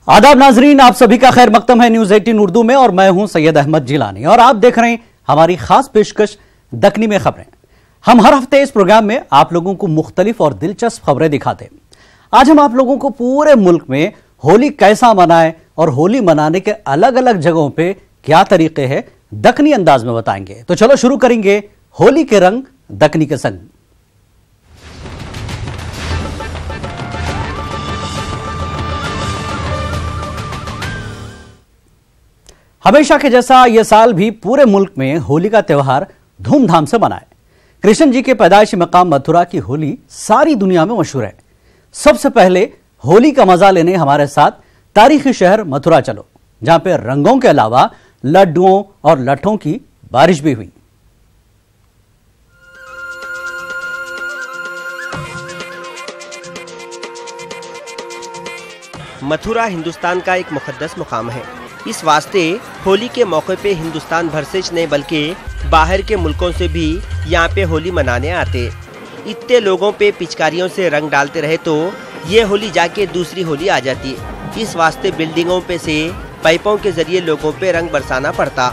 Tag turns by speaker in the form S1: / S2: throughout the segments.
S1: आदाब नाजरीन, आप सभी का खैर मकदम है न्यूज 18 उर्दू में और मैं हूं सैयद अहमद जिलानी और आप देख रहे हैं हमारी खास पेशकश दक्कनी में खबरें। हम हर हफ्ते इस प्रोग्राम में आप लोगों को मुख्तलिफ और दिलचस्प खबरें दिखाते हैं। आज हम आप लोगों को पूरे मुल्क में होली कैसा मनाएं और होली मनाने के अलग अलग जगहों पे क्या तरीके हैं दक्कनी अंदाज में बताएंगे। तो चलो शुरू करेंगे होली के रंग दक्कनी के संग। हमेशा के जैसा यह साल भी पूरे मुल्क में होली का त्यौहार धूमधाम से मनाए। कृष्ण जी के पैदाइशी मकाम मथुरा की होली सारी दुनिया में मशहूर है। सबसे पहले होली का मजा लेने हमारे साथ तारीखी शहर मथुरा चलो, जहां पे रंगों के अलावा लड्डुओं और लट्ठों की बारिश भी हुई।
S2: मथुरा हिंदुस्तान का एक मुकद्दस मुकाम है। इस वास्ते होली के मौके पे हिंदुस्तान भर से नहीं बल्कि बाहर के मुल्कों से भी यहाँ पे होली मनाने आते। इतने लोगों पे पिचकारियों से रंग डालते रहे तो ये होली जाके दूसरी होली आ जाती। इस वास्ते बिल्डिंगों पे से पाइपों के जरिए लोगों पे रंग बरसाना पड़ता।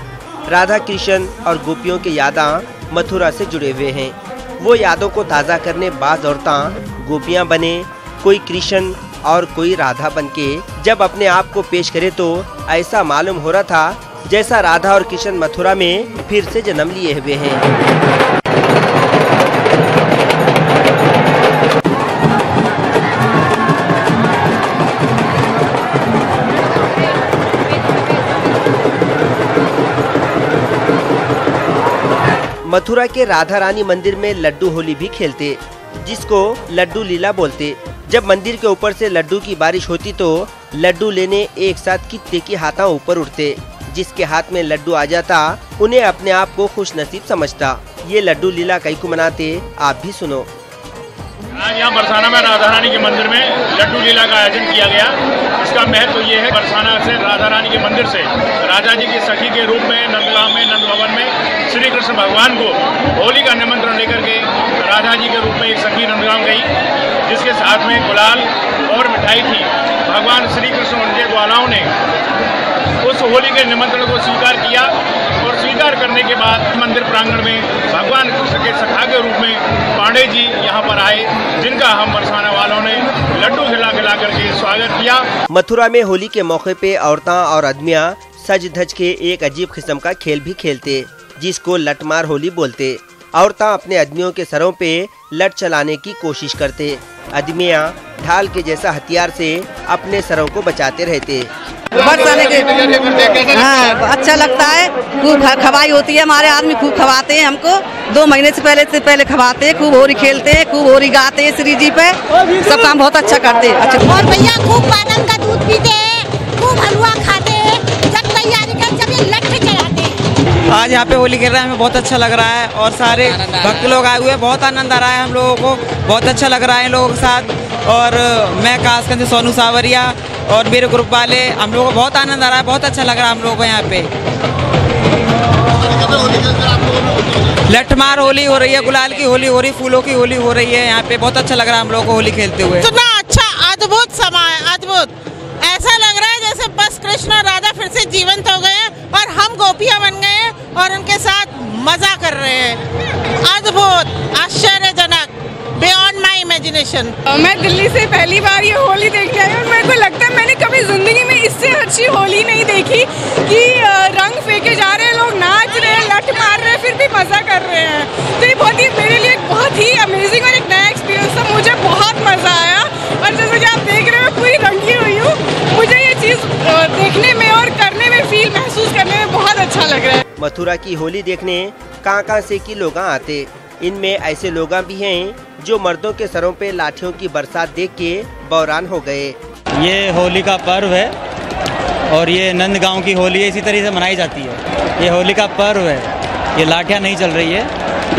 S2: राधा कृष्ण और गोपियों के यादें मथुरा से जुड़े हुए हैं। वो यादों को ताज़ा करने बाज़ औरतें गोपियाँ बने, कोई कृष्ण और कोई राधा बनके जब अपने आप को पेश करे तो ऐसा मालूम हो रहा था जैसा राधा और कृष्ण मथुरा में फिर से जन्म लिए हुए हैं। मथुरा के राधा रानी मंदिर में लड्डू होली भी खेलते, जिसको लड्डू लीला बोलते। जब मंदिर के ऊपर से लड्डू की बारिश होती तो लड्डू लेने एक साथ कितने के हाथों ऊपर उठते। जिसके हाथ में लड्डू आ जाता उन्हें अपने आप को खुश नसीब समझता। ये लड्डू लीला कई को मनाते, आप भी सुनो।
S3: आज यहाँ बरसाना में राधा रानी के मंदिर में लड्डू लीला का आयोजन किया गया। इसका महत्व ये है, बरसाना से राधा रानी के मंदिर से राधा जी की सखी के रूप में नंदगांव में नंद भवन में श्री कृष्ण भगवान को होली का निमंत्रण लेकर के राधा जी के रूप में एक सखी नंदगांव गई, जिसके साथ में गुलाल और मिठाई थी। भगवान श्री कृष्ण उनके ग्वालाओं ने उस होली के निमंत्रण को स्वीकार किया और स्वीकार करने के बाद मंदिर प्रांगण में भगवान कृष्ण के सखा के रूप में पांडे जी यहाँ पर आए, जिनका हम बरसाना वालों ने लड्डू खिला खिला करके स्वागत किया।
S2: मथुरा में होली के मौके पे औरतें और आदमियाँ सज धज के एक अजीब किस्म का खेल भी खेलते, जिसको लठमार होली बोलते। औरतें अपने आदमियों के सरों पे लठ चलाने की कोशिश करते। आदमियाँ ढाल के जैसा हथियार से अपने सरों को बचाते रहते।
S4: बरसाने के हाँ अच्छा लगता है। खूब खवाई होती है, हमारे आदमी खूब खवाते हैं हमको। 2 महीने से पहले खवाते हैं, खूब होली खेलते हैं, खूब होली गाते हैं श्री जी पे। सब काम बहुत अच्छा करते हैं। अच्छा
S5: और भैया खूब बादाम का दूध पीते हैं, खूब हलवा खाते हैं, जब तैयारी कर जब ये लट्ठ चलाते हैं।
S6: आज यहाँ पे होली खेल रहे हैं, हमें बहुत अच्छा लग रहा है और सारे भक्त लोग आए हुए हैं। बहुत आनंद आ रहा है हम लोगों को, बहुत अच्छा लग रहा है इन लोगों के साथ। और मैं खासकर से सोनू सावरिया और मेरे ग्रुप वाले, हम लोगों को बहुत आनंद आ रहा है, बहुत अच्छा लग रहा है हम लोगों को यहाँ पे। लठमार होली हो रही है, गुलाल की होली हो रही, फूलों की होली हो रही है यहाँ पे। बहुत अच्छा लग रहा है हम लोगों को होली खेलते हुए।
S7: इतना अच्छा अद्भुत समय है, अद्भुत। ऐसा लग रहा है जैसे बस कृष्ण और राधा फिर से जीवंत हो गए हैं और हम गोपियां बन गए हैं और उनके साथ मजा कर रहे हैं। अद्भुत, आश्चर्यजनक, बियॉन्ड माई इमेजिनेशन।
S8: मैं दिल्ली से पहली बार ये होली देखने आई और मेरे को लगता है मैंने कभी जिंदगी में इससे अच्छी होली नहीं देखी कि रंग फेंके जा रहे हैं, लोग नाच रहे हैं, लठ मार रहे हैं, फिर भी मजा कर रहे हैं। तो ये बहुत ही मेरे लिए बहुत ही अमेजिंग और एक नया एक्सपीरियंस था। मुझे बहुत मजा आया और जैसे कि आप देख रहे हो पूरी रंगी हुई हूँ। मुझे ये चीज देखने में और करने में, फील महसूस करने में बहुत अच्छा लग रहा है।
S2: मथुरा की होली देखने कहाँ से की लोग आते। इनमें ऐसे लोग भी हैं जो मर्दों के सरों पे लाठियों की बरसात देख के बौरान हो गए।
S9: ये होली का पर्व है और ये नंदगांव की होली है, इसी तरीके से मनाई जाती है। ये होली का पर्व है, ये लाठियाँ नहीं चल रही है,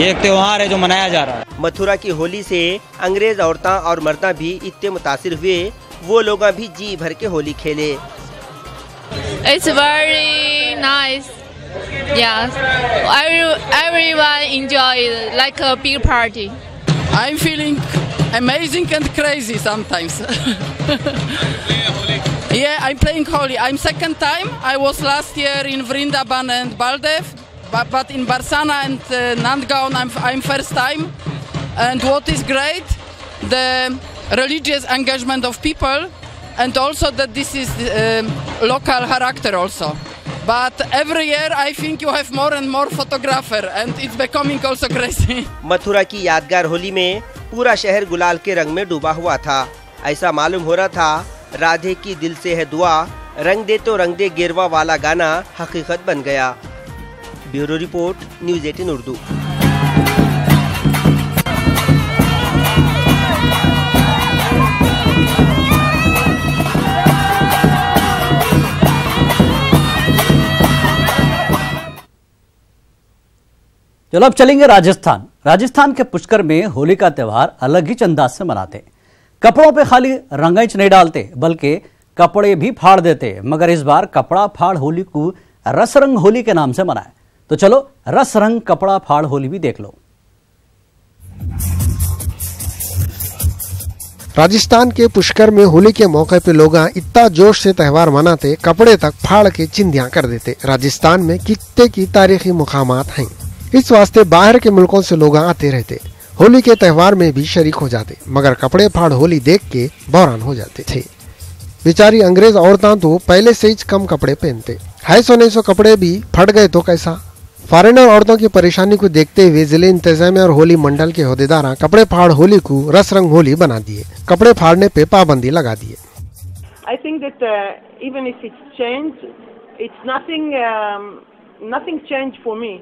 S9: ये एक त्योहार है जो मनाया जा रहा है।
S2: मथुरा की होली से अंग्रेज औरतें और मर्दा भी इतने मुतासिर हुए, वो लोग भी जी भर के होली खेले।
S10: It's very nice. Yes, everyone enjoy it like a big party.
S11: I'm feeling amazing and crazy sometimes. Yeah, I I'm playing Holi. I'm second time. I was last year in Vrindavan and Baldev, but in Barsana and Nandgaon I'm first time. And what is great, the religious engagement of people, and also that this is local character also. But every year I think you have more and more photographer and it's becoming also crazy.
S2: Mathura की यादगार होली में पूरा शहर गुलाल के रंग में डूबा हुआ था। ऐसा मालूम हो रहा था राधे की दिल से है दुआ, रंग दे तो रंग दे गिरवा वाला गाना हकीकत बन गया। Bureau report, news 18 Urdu.
S1: चलो अब चलेंगे राजस्थान। राजस्थान के पुष्कर में होली का त्योहार अलग ही अंदाज से मनाते। कपड़ों पे खाली रंगाइच नहीं डालते बल्कि कपड़े भी फाड़ देते, मगर इस बार कपड़ा फाड़ होली को रस रंग होली के नाम से मनाए। तो चलो रस रंग कपड़ा फाड़ होली भी देख लो।
S12: राजस्थान के पुष्कर में होली के मौके पे लोग इतना जोश से त्योहार मनाते, कपड़े तक फाड़ के चिंधियां कर देते। राजस्थान में कितने की तारीखी मुकामात हैं, इस वास्ते बाहर के मुल्कों से लोग आते रहते, होली के त्योहार में भी शरीक हो जाते, मगर कपड़े फाड़ होली देख के बहरान हो जाते थे। बेचारी अंग्रेज औरतां तो पहले से ही कम कपड़े पहनते, 250 कपड़े भी फट गए तो कैसा। फॉरेनर औरतों की परेशानी को देखते हुए जिले इंतजामिया और होली मंडल के अहदेदार कपड़े फाड़ होली को रस रंग होली बना दिए, कपड़े फाड़ने पे पाबंदी लगा दिए।
S13: I think that even if it's changed, it's nothing changed for me.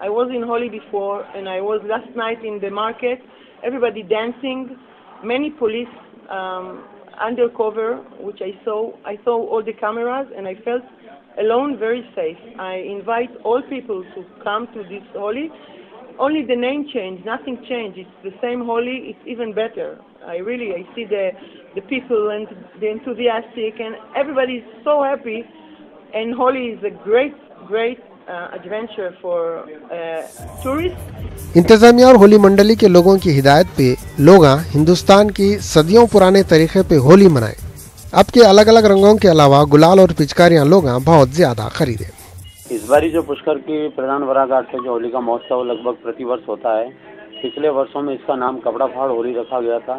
S13: I was in Holi before, and I was last night in the market. Everybody dancing, many police undercover, which I saw. I saw all the cameras, and I felt alone, very safe. I invite all people to come to this Holi. Only the name changed, nothing changed. It's the same Holi. It's even better. I see the people and the enthusiastic, and everybody is so happy. And Holi is a great adventure for tourists.
S12: इंतजामिया और होली मंडली के लोगों की हिदायत पे लोग हिंदुस्तान की सदियों पुराने तरीके पे होली मनाए। अब के अलग अलग रंगों के अलावा गुलाल और पिचकारियां लोग बहुत ज्यादा खरीदे।
S14: इस बारी जो पुष्कर की प्रधान वराघाट पे जो होली का महोत्सव लगभग प्रतिवर्ष होता है, पिछले वर्षों में इसका नाम कपड़ा फाड़ होली रखा गया था,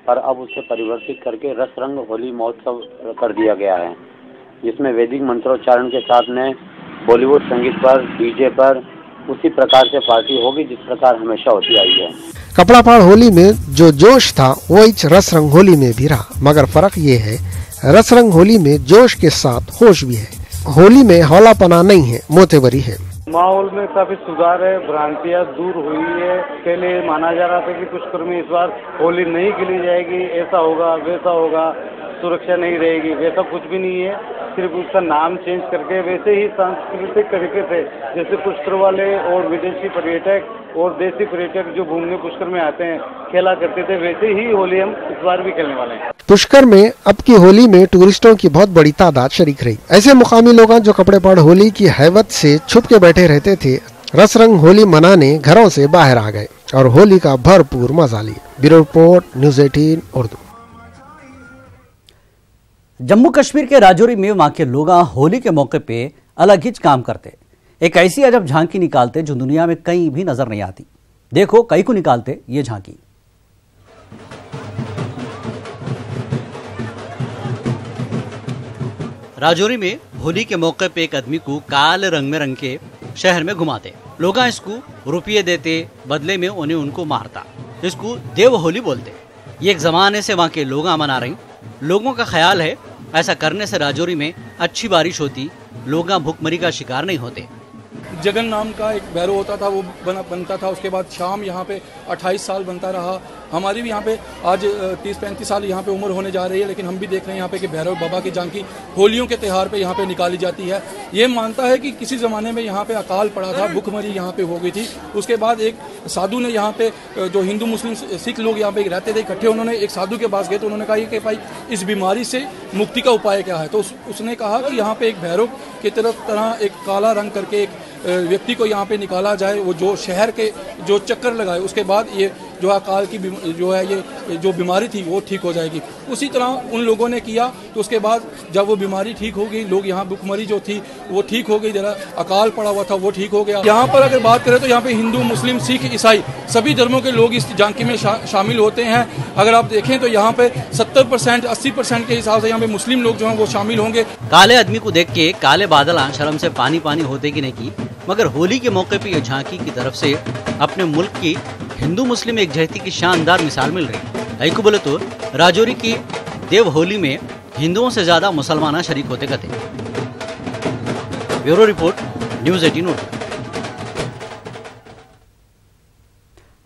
S14: पर अब उसे परिवर्तित करके रस रंग होली महोत्सव कर दिया गया है, जिसमें वैदिक मंत्रोच्चारण के साथ में बॉलीवुड संगीत पर, डीजे पर उसी प्रकार से पार्टी होगी जिस प्रकार हमेशा होती आई है।
S12: कपड़ा फाड़ होली में जो जोश था वही रस रंग होली में भी रहा, मगर फर्क ये है रस रंग होली में जोश के साथ होश भी है। होली में हौलापना नहीं है, मोतेबरी है।
S15: माहौल में काफी सुधार है, भ्रांतियां दूर हुई है। पहले माना जा रहा था कि पुष्कर में इस बार होली नहीं खेली जाएगी, ऐसा होगा वैसा होगा, सुरक्षा नहीं रहेगी, वैसा कुछ भी नहीं है। सिर्फ उसका नाम चेंज करके वैसे ही सांस्कृतिक तरीके से जैसे पुष्कर वाले और विदेशी पर्यटक और देसी पर्यटक जो घूमने पुष्कर में आते हैं खेला करते थे, वैसे ही होली हम इस बार भी खेलने वाले हैं।
S12: पुष्कर में अब की होली में टूरिस्टों की बहुत बड़ी तादाद शरीक रही। ऐसे मुकामी लोग जो कपड़े फाड़ होली की हैबत से छुप के बैठे रहते थे, रस रंग होली मनाने घरों से बाहर आ गए और होली का भरपूर मजा लिया। Bureau report, news 18 Urdu.
S1: Jammu Kashmir के राजौरी में वहां के लोग होली के मौके पे अलग ही काम करते, एक ऐसी अजब झांकी निकालते जो दुनिया में कहीं भी नजर नहीं आती। देखो कई को निकालते ये झांकी। राजौरी में होली के मौके पे एक आदमी को काले रंग में रंग के शहर में घुमाते, लोग इसको रुपये देते, बदले में उन्हें उनको मारता। इसको देव होली बोलते। ये एक जमाने से वहां के लोग मना रहे। लोगों का ख्याल है ऐसा करने से राजौरी में अच्छी बारिश होती, लोग भूखमरी का शिकार नहीं होते।
S16: जगन नाम का एक भैरव होता था, वो बनता था। उसके बाद शाम यहाँ पे 28 साल बनता रहा। हमारी भी यहाँ पे आज 30-35 साल यहाँ पे उम्र होने जा रही है, लेकिन हम भी देख रहे हैं यहाँ पे कि भैरव बाबा की झांकी होलियों के त्यौहार पे यहाँ पे निकाली जाती है। ये मानता है कि किसी ज़माने में यहाँ पे अकाल पड़ा था, भूखमरी यहाँ पे हो गई थी। उसके बाद एक साधु ने यहाँ पे, जो हिंदू मुस्लिम सिख लोग यहाँ पे रहते थे इकट्ठे, उन्होंने एक साधु के पास गए तो उन्होंने कहा कि भाई इस बीमारी से मुक्ति का उपाय क्या है। तो उसने कहा कि यहाँ पे एक भैरव की तरह एक काला रंग करके एक व्यक्ति को यहाँ पे निकाला जाए, वो जो शहर के जो चक्कर लगाए, उसके बाद ये जो अकाल की जो है ये जो बीमारी थी वो ठीक हो जाएगी। उसी तरह उन लोगों ने किया, तो उसके बाद जब वो बीमारी ठीक हो गई, लोग यहाँ भुखमरी जो थी वो ठीक हो गई, जरा अकाल पड़ा हुआ था वो ठीक हो गया। यहाँ पर अगर बात करें तो यहाँ पे हिंदू, मुस्लिम, सिख, ईसाई सभी धर्मों के लोग इस झांकी में शामिल होते हैं। अगर आप देखें तो यहाँ पे 70% 80% के हिसाब से यहाँ पे मुस्लिम लोग जो हैं वो शामिल होंगे।
S1: काले आदमी को देख के काले बादल शर्म से पानी पानी होते कि नहीं की, मगर होली के मौके पे ये झांकी की तरफ से अपने मुल्क की हिंदू मुस्लिम एकजुटता की शानदार मिसाल मिल रही है। को बोले तो राजौरी की देव होली में हिंदुओं से ज्यादा मुसलमान शरीक होते कथे। Bureau report, news 18 Urdu.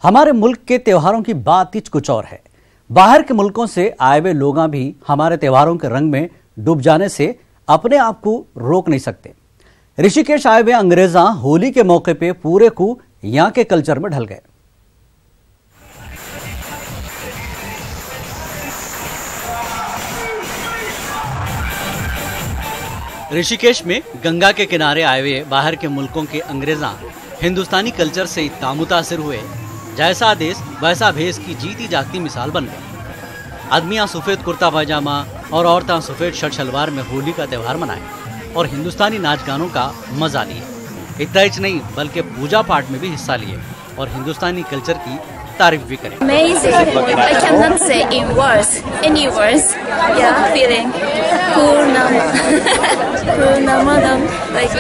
S1: हमारे मुल्क के त्योहारों की बात ही कुछ और है। बाहर के मुल्कों से आए हुए लोग भी हमारे त्योहारों के रंग में डूब जाने से अपने आप को रोक नहीं सकते। ऋषिकेश आए हुए अंग्रेजा होली के मौके पे पूरे को यहाँ के कल्चर में ढल गए। ऋषिकेश में गंगा के किनारे आए हुए बाहर के मुल्कों के अंग्रेजा हिंदुस्तानी कल्चर से इतना मुतासिर हुए, जैसा देश वैसा भेष की जीती जागती मिसाल बन गई। आदमियां सफेद कुर्ता पायजामा और औरतें सफेद शर्ट शलवार में होली का त्यौहार मनाए और हिंदुस्तानी नाच गानों का मजा लिए। इतना ही नहीं बल्कि पूजा पाठ में भी हिस्सा लिए और हिंदुस्तानी कल्चर की तारीफ भी करें।
S17: Amazing. I cannot say in words, any words. Yeah, feeling Purnamadam, like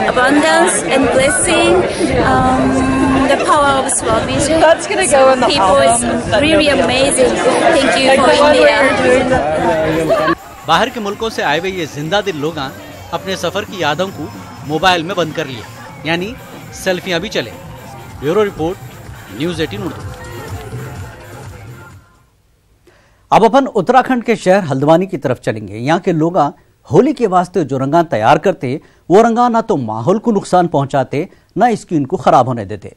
S17: abundance and blessing. The power of Swami. That's gonna go in the people is really amazing. Thank you for India.
S1: बाहर के मुल्कों से आए हुए ये जिंदा दिल लोग अपने सफर की यादों को मोबाइल में बंद कर लिए, यानी सेल्फियां भी चले। Bureau report, news 18 Urdu. अब अपन उत्तराखंड के शहर हल्द्वानी की तरफ चलेंगे। यहाँ के लोग होली के वास्ते जो रंगा तैयार करते, वो रंगा ना तो माहौल को नुकसान पहुंचाते, ना स्किन को खराब होने देते।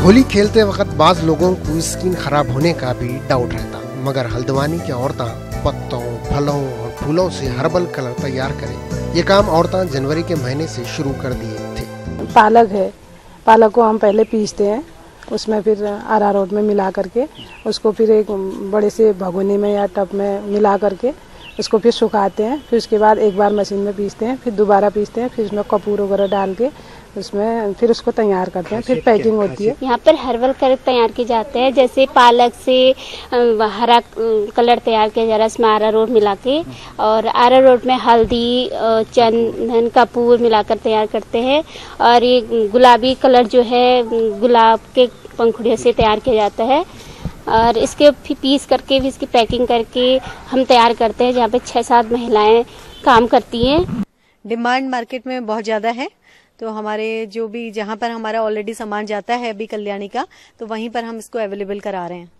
S12: होली खेलते वक्त बाज लोगों को स्किन खराब होने का भी डाउट रहता, मगर हल्द्वानी की औरतें पत्तों, फलों और फूलों से हर्बल कलर तैयार करें। ये काम औरतें जनवरी के महीने से शुरू कर दिए थे।
S18: पालक है, पालक को हम पहले पीसते हैं, उसमें फिर अरारोट में मिला करके उसको फिर एक बड़े से भगोनी में या टब में मिला करके उसको फिर सुखाते हैं। फिर उसके बाद एक बार मशीन में पीसते हैं, फिर दोबारा पीसते हैं, फिर उसमें कपूर वगैरह डाल के उसमें फिर उसको तैयार करते हैं, फिर पैकिंग होती है।
S19: यहाँ पर हर्बल कलर तैयार किए जाते हैं, जैसे पालक से हरा कलर तैयार किया जा रहा है, इसमें अरारोट मिला के, और अरारोट में हल्दी, चंदन, कपूर मिलाकर तैयार करते हैं। और ये गुलाबी कलर जो है गुलाब के पंखुड़ियों से तैयार किया जाता है, और इसके फिर पीस करके भी इसकी पैकिंग करके हम तैयार करते हैं, जहाँ पे 6-7 महिलाएं काम करती हैं।
S20: डिमांड मार्केट में बहुत ज़्यादा है, तो हमारे जो भी जहाँ पर हमारा ऑलरेडी सामान जाता है अभी कल्याणी का, तो वहीं पर हम इसको अवेलेबल करा रहे हैं।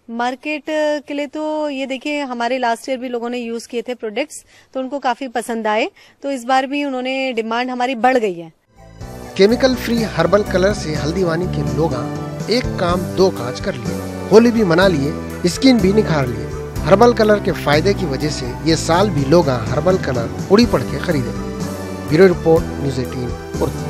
S20: मार्केट के लिए तो ये देखिए, हमारे लास्ट ईयर भी लोगों ने यूज किए थे प्रोडक्ट्स, तो उनको काफी पसंद आए, तो इस बार भी उन्होंने डिमांड हमारी बढ़ गई है।
S12: केमिकल फ्री हर्बल कलर से हल्द्वानी के लोग एक काम दो काज कर लिए, होली भी मना लिए, स्किन भी निखार लिए। हर्बल कलर के फायदे की वजह से ये साल भी लोग हर्बल कलर उड़ी पड़ के खरीदे। Bureau report, news 18 Urdu.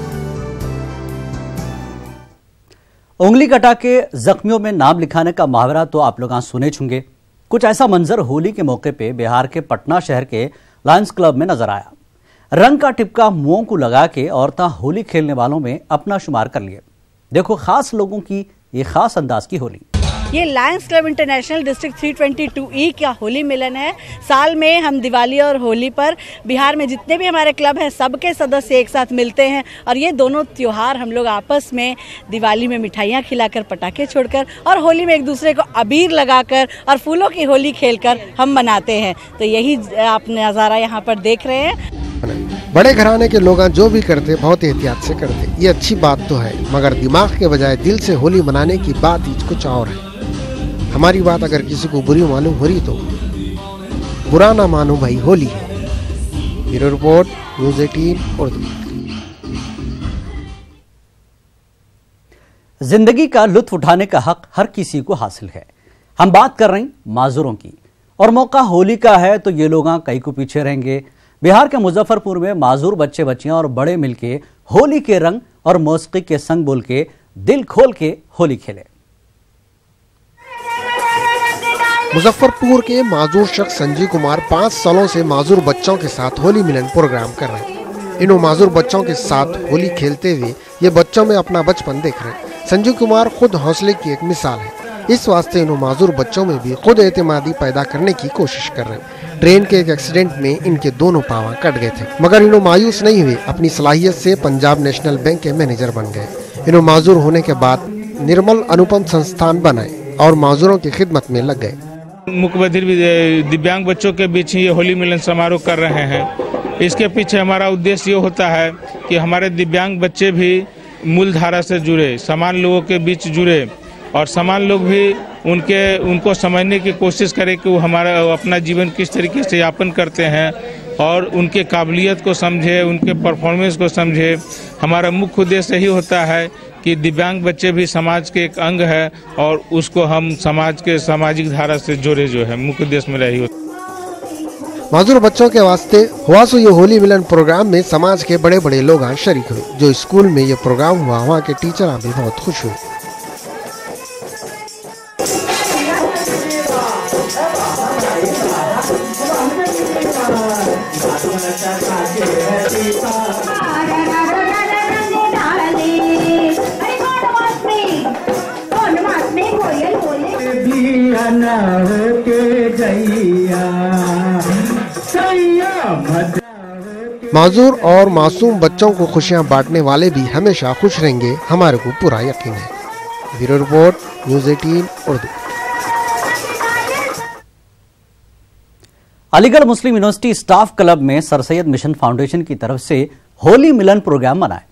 S1: उंगली कटा के जख्मियों में नाम लिखाने का मुहावरा तो आप लोग सुने होंगे। कुछ ऐसा मंजर होली के मौके पे बिहार के पटना शहर के लायंस क्लब में नजर आया। रंग का टिपका मुंहों को लगा के औरतें होली खेलने वालों में अपना शुमार कर लिए। देखो खास लोगों की ये खास अंदाज की होली।
S21: ये Lions club international district 322E का होली मिलन है। साल में हम दिवाली और होली पर बिहार में जितने भी हमारे क्लब हैं सबके सदस्य एक साथ मिलते हैं, और ये दोनों त्योहार हम लोग आपस में दिवाली में मिठाइयाँ खिलाकर, पटाखे छोड़कर, और होली में एक दूसरे को अबीर लगाकर और फूलों की होली खेलकर हम मनाते हैं। तो यही आप नज़ारा यहाँ पर देख रहे हैं।
S12: बड़े घराने के लोग जो भी करते बहुत एहतियात से करते, ये अच्छी बात तो है, मगर दिमाग के बजाय दिल से होली मनाने की बात ही कुछ और है। हमारी बात अगर किसी को बुरी मालूम हो रही तो बुरा ना मानो भाई, होली है। Bureau report, news 18 Urdu.
S1: जिंदगी का लुत्फ उठाने का हक हर किसी को हासिल है। हम बात कर रहे हैं माजूरों की, और मौका होली का है तो ये लोग कई को पीछे रहेंगे। बिहार के मुजफ्फरपुर में माजूर बच्चे बच्चियां और बड़े मिलके होली के रंग और मौसीकी के संग बोल के दिल खोल के होली खेले।
S12: मुजफ्फरपुर के माजूर शख्स संजीव कुमार 5 सालों से माजूर बच्चों के साथ होली मिलन प्रोग्राम कर रहे हैं। इन माजूर बच्चों के साथ होली खेलते हुए ये बच्चों में अपना बचपन देख रहे हैं। संजीव कुमार खुद हौसले की एक मिसाल है। इस वास्ते इन माजूर बच्चों में भी खुद एतमादी पैदा करने की कोशिश कर रहे हैं। ट्रेन के एक एक्सीडेंट में इनके दोनों पाँव कट गए थे, मगर इन्हों मायूस नहीं हुए। अपनी सलाहियत से पंजाब नेशनल बैंक के मैनेजर बन गए। इन्हों माजूर होने के बाद निर्मल अनुपम संस्थान बनाए और माजूरों की खिदमत में लग गए।
S3: मुकबधिर दिव्यांग बच्चों के बीच ही ये होली मिलन समारोह कर रहे हैं। इसके पीछे हमारा उद्देश्य ये होता है कि हमारे दिव्यांग बच्चे भी मूल धारा से जुड़े, समान लोगों के बीच जुड़े और समान लोग भी उनको समझने की कोशिश करें कि वो हमारा अपना जीवन किस तरीके से यापन करते हैं और उनके काबिलियत को समझे, उनके परफॉर्मेंस को समझे। हमारा मुख्य उद्देश्य यही होता है कि दिव्यांग बच्चे भी समाज के एक अंग है और उसको हम समाज के सामाजिक धारा से जोड़े, जो है मुख्य उद्देश्य मेरा यही होता है।
S12: माजूर बच्चों के वास्ते हुआ सो ये होली मिलन प्रोग्राम में समाज के बड़े बड़े लोग शरीक हुए। जो स्कूल में ये प्रोग्राम हुआ वहाँ के टीचर भी बहुत खुश हुए। माजूर और मासूम बच्चों को खुशियां बांटने वाले भी हमेशा खुश रहेंगे, हमारे को पूरा यकीन है। Bureau report, news 18 Urdu.
S1: Aligarh Muslim University staff club में सर सैयद मिशन फाउंडेशन की तरफ से होली मिलन प्रोग्राम मनाए।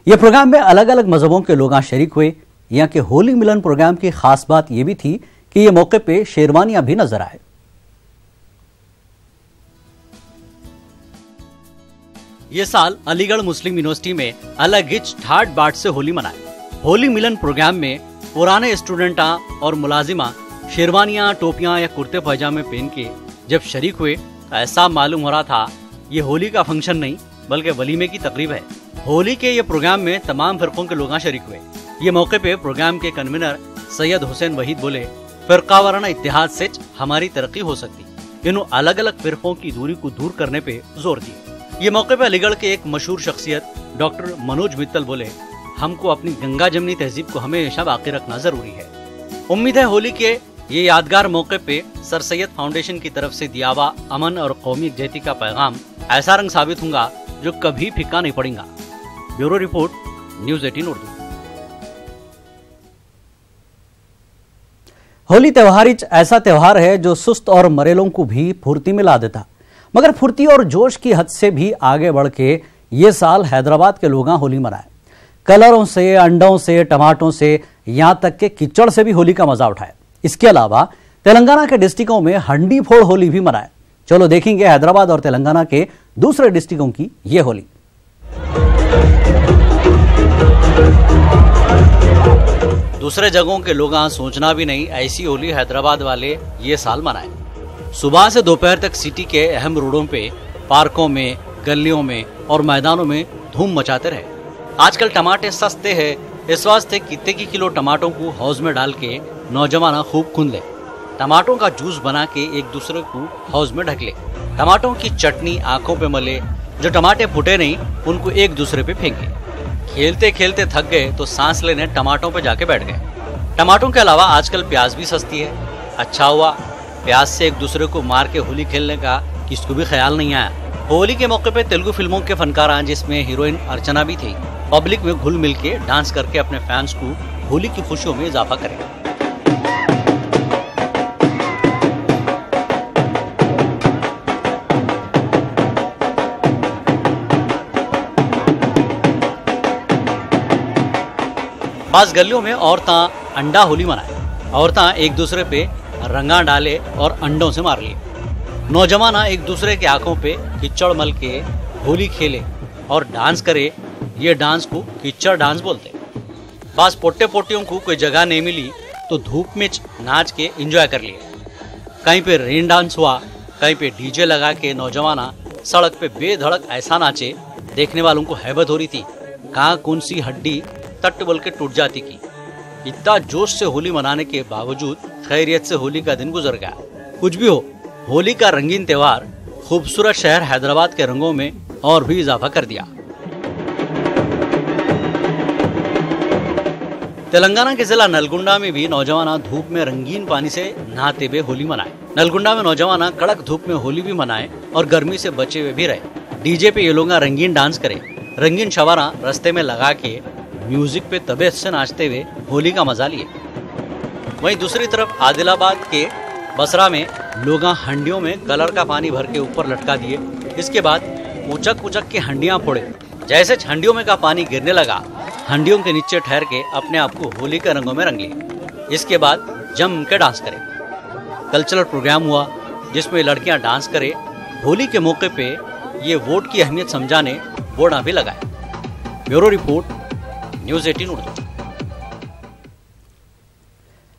S1: यह प्रोग्राम में अलग अलग मजहबों के लोग शरीक हुए। यहाँ के होली मिलन प्रोग्राम की खास बात यह भी थी कि यह मौके पे शेरवानियां भी नजर आए। ये साल अलीगढ़ मुस्लिम यूनिवर्सिटी में अलग गिच ठाट बाट से होली मनाए। होली मिलन प्रोग्राम में पुराने स्टूडेंटा और मुलाजिमा शेरवानियां, टोपियां या कुर्ते पैजामे पहन के जब शरीक हुए तो ऐसा मालूम हो रहा था ये होली का फंक्शन नहीं बल्कि वलीमे की तकरीब है। होली के ये प्रोग्राम में तमाम फिरकों के लोग शरीक हुए। ये मौके पे प्रोग्राम के कन्वीनर सैयद हुसैन वहीद बोले, फिरका वाराना इत्तेहाद से हमारी तरक्की हो सकती। इन्हों अलग अलग फिरकों की दूरी को दूर करने पे जोर दिए। ये मौके पे अलीगढ़ के एक मशहूर शख्सियत डॉक्टर मनोज मित्तल बोले, हमको अपनी गंगा जमनी तहजीब को हमेशा बाकी रखना जरूरी है। उम्मीद है होली के ये यादगार मौके पे सर सैयद फाउंडेशन की तरफ से दिया हुआ अमन और कौमी यकजहती का पैगाम ऐसा रंग साबित होगा जो कभी फीका नहीं पड़ेगा। Bureau report, news 18 Urdu. Holi त्योहार ऐसा त्योहार है जो सुस्त और मरेलों को भी फुर्ती में ला देता, मगर फुर्ती और जोश की हद से भी आगे बढ़ के ये साल हैदराबाद के लोग होली मनाए। कलरों से, अंडों से, टमाटों से, यहाँ तक के कीचड़ से भी होली का मजा उठाए। इसके अलावा तेलंगाना के डिस्ट्रिक्टों में हंडी फोड़ होली भी मनाए। चलो देखेंगे हैदराबाद और तेलंगाना के दूसरे डिस्ट्रिक्टों की ये होली। दूसरे जगहों के लोग सोचना भी नहीं ऐसी होली हैदराबाद वाले ये साल मनाए। सुबह से दोपहर तक सिटी के अहम रोडों पे, पार्कों में, गलियों में और मैदानों में धूम मचाते रहे। आजकल टमाटे सस्ते हैं, इस वास्ते कितने की किलो टमाटों को हौज में डाल के नौजवान खूब खून ले। टमाटों का जूस बना के एक दूसरे को हौज में ढक ले। टमाटों की चटनी आंखों पे मले। जो टमाटे फूटे नहीं उनको एक दूसरे पे फेंके। खेलते खेलते थक गए तो सांस लेने टमाटों पे जाके बैठ गए। टमाटों के अलावा आजकल प्याज भी सस्ती है। अच्छा हुआ प्याज से एक दूसरे को मार के होली खेलने का किसको भी ख्याल नहीं आया। होली के मौके पे तेलुगु फिल्मों के फनकार जिसमें हीरोइन अर्चना भी थी, पब्लिक में घुल मिल के डांस करके अपने फैंस को होली की खुशियों में इजाफा करें। बास गलियों में औरतां अंडा होली मनाए। औरतां एक दूसरे पे रंगा डाले और अंडों से मार लिए। नौजवान एक दूसरे के आंखों पे कीचड़ मल के होली खेले और डांस करे। ये डांस को कीचड़ डांस बोलते। बास पोटे पोटियों को कोई जगह नहीं मिली तो धूप में नाच के एंजॉय कर लिए। कहीं पे रेन डांस हुआ, कहीं पे डीजे लगा के नौजवान सड़क पे बेधड़क ऐसा नाचे, देखने वालों को हैबत हो रही थी। कहाँ कौन सी हड्डी तट बोल के टूट जाती की। इतना जोश से होली मनाने के बावजूद खैरियत से होली का दिन गुजर गया। कुछ भी हो, होली का रंगीन त्योहार खूबसूरत शहर हैदराबाद के रंगों में और भी इजाफा कर दिया। तेलंगाना के जिला नलगुंडा में भी नौजवान धूप में रंगीन पानी से नहाते हुए होली मनाए। नलगुंडा में नौजवान कड़क धूप में होली भी मनाए और गर्मी से बचे हुए भी रहे। डीजे पे ये लोग रंगीन डांस करे, रंगीन शवारा रास्ते में लगा के म्यूजिक पे तबीयत से नाचते हुए होली का मजा लिए। वहीं दूसरी तरफ आदिलाबाद के बसरा में लोग हंडियों में कलर का पानी भर के ऊपर लटका दिए। इसके बाद उचक उचक के हंडियां फोड़े। जैसे हंडियों में का पानी गिरने लगा, हंडियों के नीचे ठहर के अपने आप को होली के रंगों में रंग लिए। इसके बाद जम के डांस करे। कल्चरल प्रोग्राम हुआ जिसमें लड़कियां डांस करे। होली के मौके पे ये वोट की अहमियत समझाने बोर्ड भी लगाए। Bureau report, news 18 Urdu.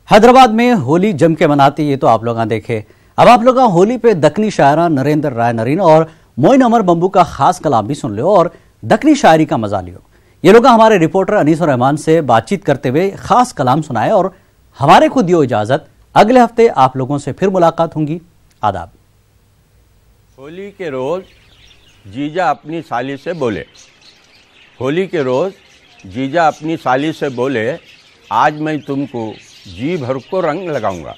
S1: Hyderabad में होली जम के मनाती ये तो आप लोग देखे। अब आप लोग होली पे दक्कनी शायरा नरेंद्र राय नरीन और मोइन अमर बंबू का खास कलाम भी सुन लो और दक्कनी शायरी का मजा लियो। ये लोग हमारे रिपोर्टर अनीस और रहमान से बातचीत करते हुए खास कलाम सुनाए और हमारे को दियो इजाजत। अगले हफ्ते आप लोगों से फिर मुलाकात होंगी। आदाब।
S4: होली के रोज जीजा अपनी साली से बोले। होली के रोज जीजा अपनी साली से बोले, आज मैं तुमको जी भर को रंग लगाऊंगा।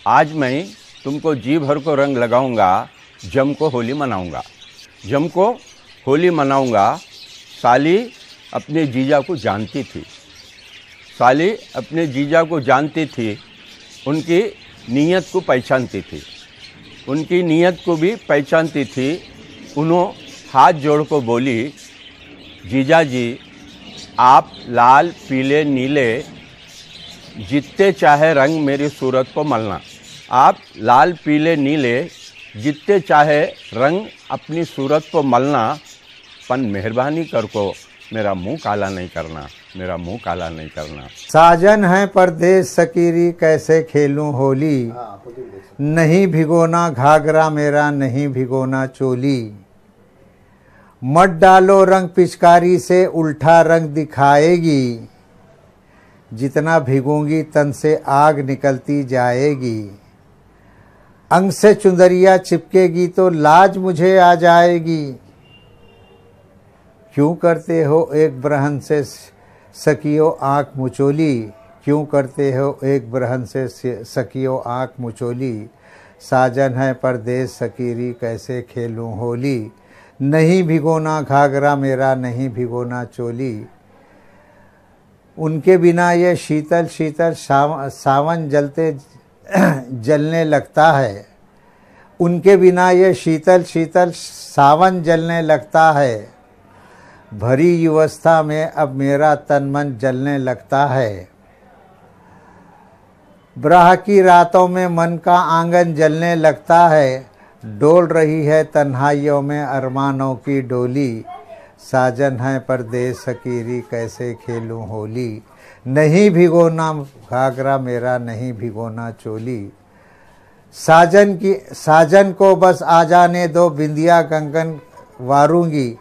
S4: आज मैं तुमको जी भर को रंग लगाऊंगा, जम को होली मनाऊंगा। जम को होली मनाऊंगा। साली अपने जीजा को जानती थी। साली अपने जीजा को जानती थी, उनकी नीयत को पहचानती थी। उनकी नीयत को भी पहचानती थी। उन्होंने हाथ जोड़ को बोली, जीजा जी आप लाल पीले नीले जितने चाहे रंग मेरी सूरत को मलना। आप लाल पीले नीले जितने चाहे रंग अपनी सूरत को मलना, पन मेहरबानी कर को मेरा मुंह काला नहीं करना, मेरा मुंह काला नहीं करना।
S22: साजन है परदेश सकीरी कैसे खेलूं होली, नहीं भिगोना घाघरा मेरा नहीं भिगोना चोली। मत डालो रंग पिचकारी से उल्टा रंग दिखाएगी, जितना भिगोंगी तन से आग निकलती जाएगी। अंग से चुंदरिया चिपकेगी तो लाज मुझे आ जाएगी। क्यों करते हो एक ब्रहन से सकियो आँख मुचोली, क्यों करते हो एक ब्रहन से सकियो आँख मुचोली। साजन है परदेश सकीरी कैसे खेलूं होली, नहीं भिगोना घाघरा मेरा नहीं भिगोना चोली। उनके बिना ये शीतल शीतल सावन जलने लगता है। उनके बिना ये शीतल शीतल सावन जलने लगता है। भरी युवस्था में अब मेरा तन मन जलने लगता है। ब्रह की रातों में मन का आंगन जलने लगता है। डोल रही है तन्हाइयों में अरमानों की डोली। साजन है परदेश सकीरी कैसे खेलूं होली, नहीं भिगोना घाघरा मेरा नहीं भिगोना चोली। साजन को बस आ जाने दो बिंदिया कंगन वारूंगी।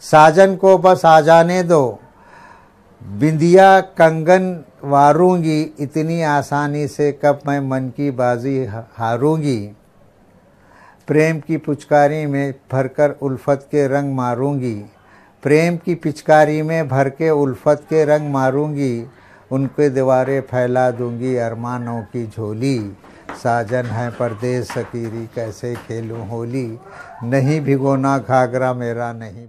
S22: साजन को बस आ जाने दो बिंदिया कंगन वारूंगी। इतनी आसानी से कब मैं मन की बाजी हारूंगी। प्रेम की पिचकारी में भरकर उल्फत के रंग मारूंगी। प्रेम की पिचकारी में भर के उल्फत के रंग मारूंगी। उनके दीवारें फैला दूंगी अरमानों की झोली। साजन है परदेश सकीरी कैसे खेलूं होली, नहीं भिगोना घाघरा मेरा नहीं